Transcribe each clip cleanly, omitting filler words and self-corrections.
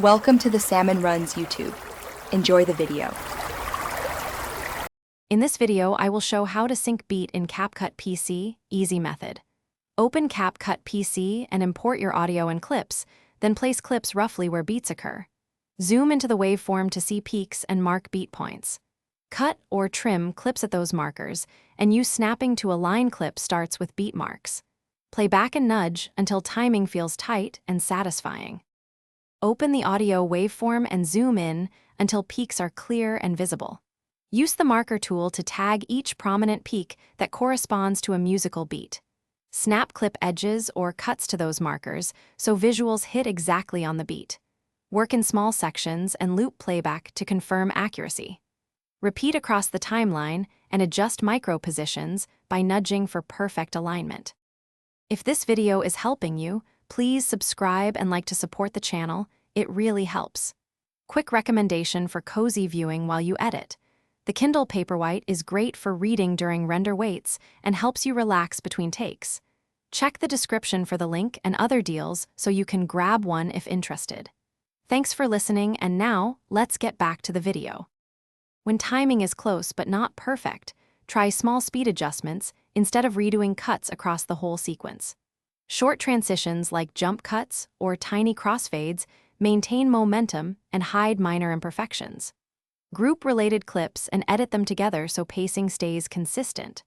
Welcome to the Salmon Runs YouTube. Enjoy the video. In this video, I will show how to sync beat in Capcut PC, easy method. Open Capcut PC and import your audio and clips, then place clips roughly where beats occur. Zoom into the waveform to see peaks and mark beat points. Cut or trim clips at those markers, and use snapping to align clip starts with beat marks. Play back and nudge until timing feels tight and satisfying. Open the audio waveform and zoom in until peaks are clear and visible. Use the marker tool to tag each prominent peak that corresponds to a musical beat. Snap clip edges or cuts to those markers so visuals hit exactly on the beat. Work in small sections and loop playback to confirm accuracy. Repeat across the timeline and adjust micro positions by nudging for perfect alignment. If this video is helping you, please subscribe and like to support the channel. It really helps. Quick recommendation for cozy viewing while you edit. The Kindle Paperwhite is great for reading during render waits and helps you relax between takes. Check the description for the link and other deals so you can grab one if interested. Thanks for listening, and now let's get back to the video. When timing is close but not perfect, try small speed adjustments instead of redoing cuts across the whole sequence. Short transitions like jump cuts or tiny crossfades maintain momentum and hide minor imperfections. Group related clips and edit them together so pacing stays consistent.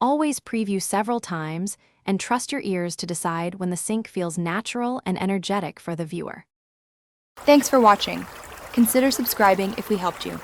Always preview several times and trust your ears to decide when the sync feels natural and energetic for the viewer. Thanks for watching. Consider subscribing if we helped you.